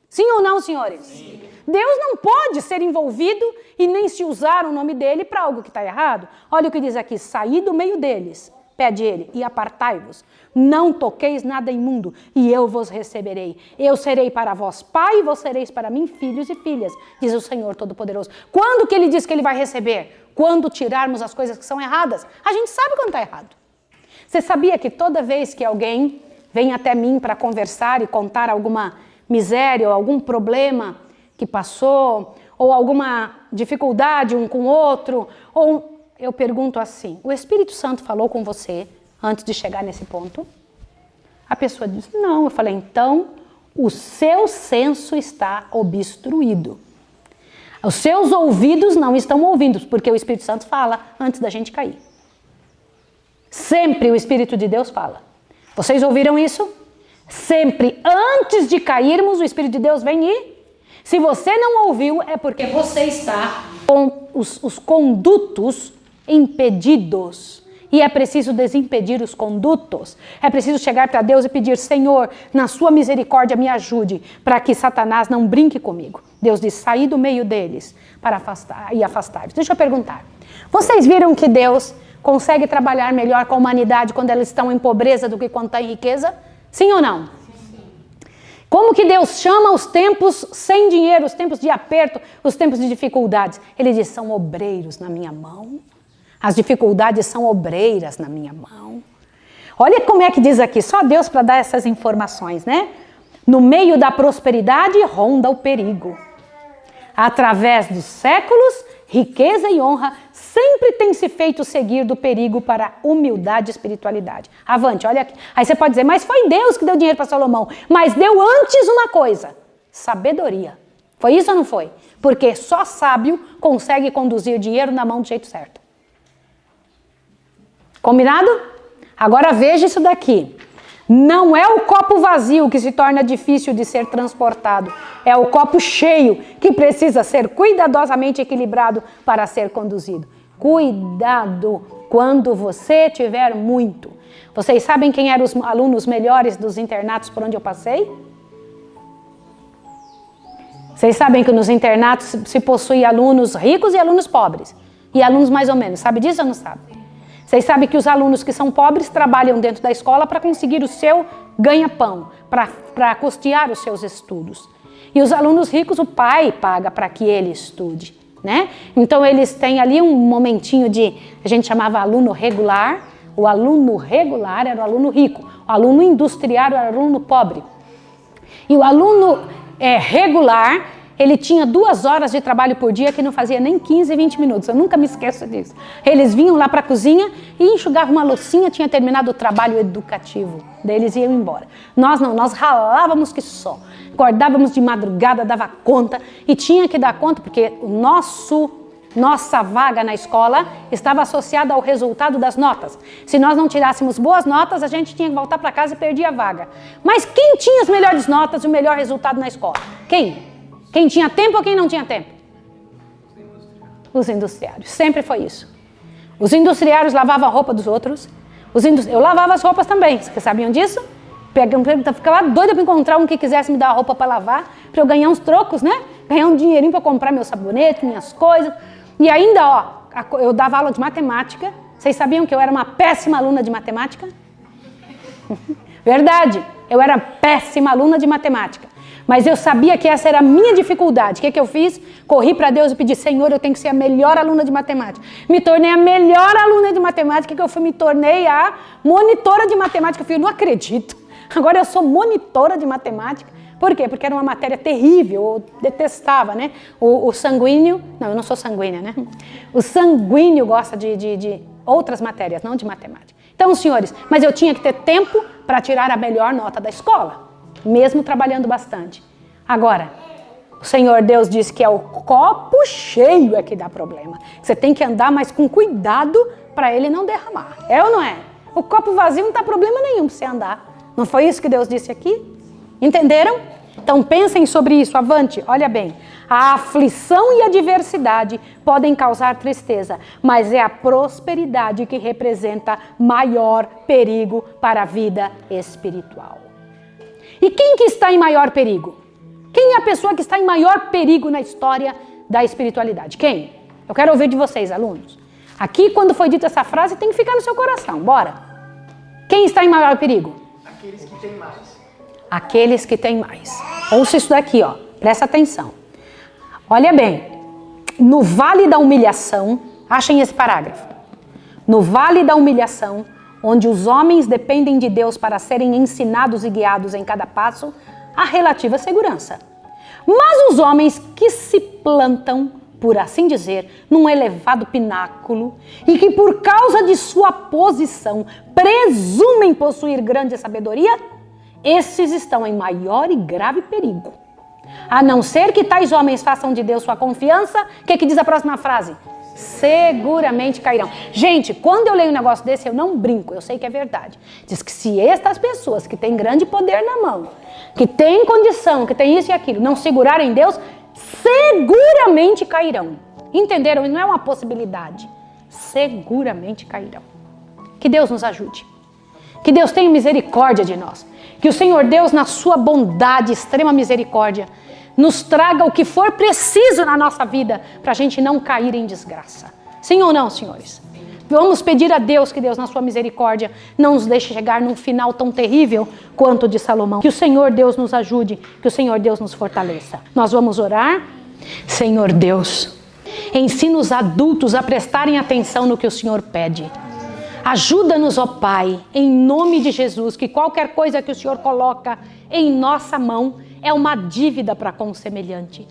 Sim ou não, senhores? Sim. Deus não pode ser envolvido e nem se usar o nome dele para algo que está errado. Olha o que diz aqui, saí do meio deles, pede ele, e apartai-vos. Não toqueis nada imundo, e eu vos receberei. Eu serei para vós pai, e vós sereis para mim filhos e filhas, diz o Senhor Todo-Poderoso. Quando que ele diz que ele vai receber? Quando tirarmos as coisas que são erradas. A gente sabe quando está errado. Você sabia que toda vez que alguém vem até mim para conversar e contar alguma miséria ou algum problema que passou, ou alguma dificuldade um com o outro, ou eu pergunto assim, o Espírito Santo falou com você antes de chegar nesse ponto? A pessoa diz, não. Eu falei, então o seu senso está obstruído. Os seus ouvidos não estão ouvindo, porque o Espírito Santo fala antes da gente cair. Sempre o Espírito de Deus fala. Vocês ouviram isso? Sempre antes de cairmos, o Espírito de Deus vem e... Se você não ouviu, é porque você está com os condutos impedidos. E é preciso desimpedir os condutos. É preciso chegar para Deus e pedir, Senhor, na sua misericórdia me ajude, para que Satanás não brinque comigo. Deus diz, saí do meio deles para afastar e afastar-vos. Deixa eu perguntar. Vocês viram que Deus consegue trabalhar melhor com a humanidade quando elas estão em pobreza do que quando está em riqueza? Sim ou não? Como que Deus chama os tempos sem dinheiro, os tempos de aperto, os tempos de dificuldades? Ele diz, são obreiros na minha mão. As dificuldades são obreiras na minha mão. Olha como é que diz aqui, só Deus para dar essas informações, né? No meio da prosperidade ronda o perigo. Através dos séculos, riqueza e honra sempre tem se feito seguir do perigo para humildade e espiritualidade. Avante, olha aqui. Aí você pode dizer, mas foi Deus que deu dinheiro para Salomão. Mas deu antes uma coisa, sabedoria. Foi isso ou não foi? Porque só sábio consegue conduzir dinheiro na mão do jeito certo. Combinado? Agora veja isso daqui. Não é o copo vazio que se torna difícil de ser transportado. É o copo cheio que precisa ser cuidadosamente equilibrado para ser conduzido. Cuidado quando você tiver muito. Vocês sabem quem eram os alunos melhores dos internatos por onde eu passei? Vocês sabem que nos internatos se possui alunos ricos e alunos pobres. E alunos mais ou menos. Sabe disso ou não sabe? Vocês sabem que os alunos que são pobres trabalham dentro da escola para conseguir o seu ganha-pão, para custear os seus estudos. E os alunos ricos, o pai paga para que ele estude, né? Então eles têm ali um momentinho de, a gente chamava aluno regular. O aluno regular era o aluno rico, o aluno industrial era o aluno pobre. E o aluno regular, ele tinha 2 horas de trabalho por dia que não fazia nem 15, 20 minutos. Eu nunca me esqueço disso. Eles vinham lá para a cozinha e enxugavam uma loucinha, tinha terminado o trabalho educativo. Daí eles iam embora. Nós não, nós ralávamos que só. Acordávamos de madrugada, dava conta e tinha que dar conta porque nossa vaga na escola estava associada ao resultado das notas. Se nós não tirássemos boas notas, a gente tinha que voltar para casa e perdia a vaga. Mas quem tinha as melhores notas e o melhor resultado na escola? Quem? Quem tinha tempo ou quem não tinha tempo? Os industriários. Sempre foi isso. Os industriários lavavam a roupa dos outros. Eu lavava as roupas também. Vocês sabiam disso? Ficava doida para encontrar um que quisesse me dar a roupa para lavar, para eu ganhar uns trocos, né? Ganhar um dinheirinho para comprar meu sabonete, minhas coisas. E ainda, eu dava aula de matemática. Vocês sabiam que eu era uma péssima aluna de matemática? Verdade. Eu era péssima aluna de matemática. Mas eu sabia que essa era a minha dificuldade. O que eu fiz? Corri para Deus e pedi, Senhor, eu tenho que ser a melhor aluna de matemática. Me tornei a melhor aluna de matemática, que eu me tornei a monitora de matemática. Eu falei, não acredito. Agora eu sou monitora de matemática. Por quê? Porque era uma matéria terrível, eu detestava, né? O sanguíneo, não, eu não sou sanguínea, né? O sanguíneo gosta de outras matérias, não de matemática. Então, senhores, mas eu tinha que ter tempo para tirar a melhor nota da escola, mesmo trabalhando bastante. Agora, o Senhor Deus diz que é o copo cheio é que dá problema. Você tem que andar mais com cuidado para ele não derramar. É ou não é? O copo vazio não dá problema nenhum para você andar. Não foi isso que Deus disse aqui? Entenderam? Então pensem sobre isso, avante, olha bem. A aflição e a adversidade podem causar tristeza, mas é a prosperidade que representa maior perigo para a vida espiritual. E quem que está em maior perigo? Quem é a pessoa que está em maior perigo na história da espiritualidade? Quem? Eu quero ouvir de vocês, alunos. Aqui, quando foi dita essa frase, tem que ficar no seu coração. Bora. Quem está em maior perigo? Aqueles que têm mais. Aqueles que têm mais. Ouça isso daqui, ó. Presta atenção. Olha bem. No vale da humilhação, achem esse parágrafo. No vale da humilhação, onde os homens dependem de Deus para serem ensinados e guiados em cada passo, há relativa segurança. Mas os homens que se plantam, por assim dizer, num elevado pináculo e que por causa de sua posição presumem possuir grande sabedoria, esses estão em maior e grave perigo. A não ser que tais homens façam de Deus sua confiança, o que diz a próxima frase? Seguramente cairão. Gente, quando eu leio um negócio desse, eu não brinco, eu sei que é verdade. Diz que se estas pessoas que têm grande poder na mão, que têm condição, que têm isso e aquilo, não segurarem Deus, seguramente cairão. Entenderam? Não é uma possibilidade. Seguramente cairão. Que Deus nos ajude. Que Deus tenha misericórdia de nós. Que o Senhor Deus, na sua bondade, extrema misericórdia, nos traga o que for preciso na nossa vida para a gente não cair em desgraça. Sim ou não, senhores? Vamos pedir a Deus que Deus, na sua misericórdia, não nos deixe chegar num final tão terrível quanto o de Salomão. Que o Senhor Deus nos ajude, que o Senhor Deus nos fortaleça. Nós vamos orar. Senhor Deus, ensina os adultos a prestarem atenção no que o Senhor pede. Ajuda-nos, ó Pai, em nome de Jesus, que qualquer coisa que o Senhor coloca em nossa mão é uma dívida para com o semelhante.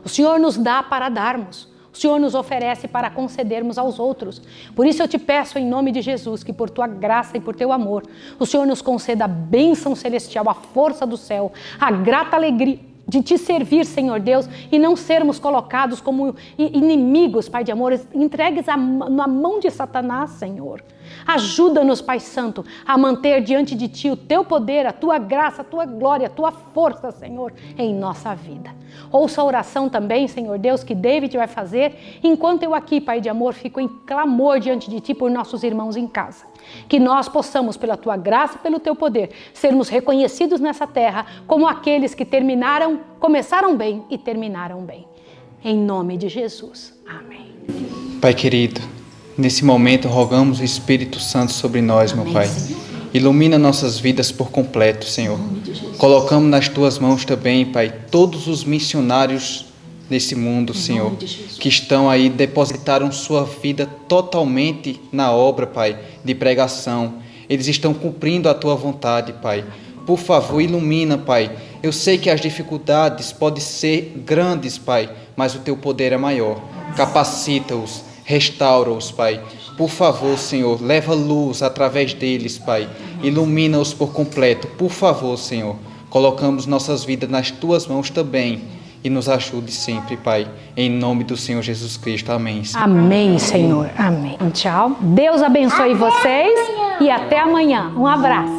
O Senhor nos dá para darmos. O Senhor nos oferece para concedermos aos outros. Por isso eu te peço em nome de Jesus que por tua graça e por teu amor, o Senhor nos conceda a bênção celestial, a força do céu, a grata alegria de te servir, Senhor Deus, e não sermos colocados como inimigos, Pai de amor, entregues na mão de Satanás, Senhor. Ajuda-nos, Pai Santo, a manter diante de Ti o Teu poder, a Tua graça, a Tua glória, a Tua força, Senhor, em nossa vida. Ouça a oração também, Senhor Deus, que David vai fazer, enquanto eu aqui, Pai de amor, fico em clamor diante de Ti por nossos irmãos em casa. Que nós possamos, pela Tua graça e pelo Teu poder, sermos reconhecidos nessa terra como aqueles que começaram bem e terminaram bem. Em nome de Jesus. Amém. Pai querido, nesse momento rogamos o Espírito Santo sobre nós, meu Pai. Ilumina nossas vidas por completo, Senhor. Colocamos nas Tuas mãos também, Pai, todos os missionários nesse mundo, Senhor, que estão aí, depositaram sua vida totalmente na obra, Pai, de pregação. Eles estão cumprindo a Tua vontade, Pai. Por favor, ilumina, Pai. Eu sei que as dificuldades podem ser grandes, Pai, mas o Teu poder é maior. Capacita-os, restaura-os, Pai. Por favor, Senhor, leva luz através deles, Pai. Ilumina-os por completo. Por favor, Senhor, colocamos nossas vidas nas Tuas mãos também. E nos ajude sempre, Pai. Em nome do Senhor Jesus Cristo. Amém. Amém, Senhor. Amém. Tchau. Deus abençoe vocês e até amanhã. Um abraço.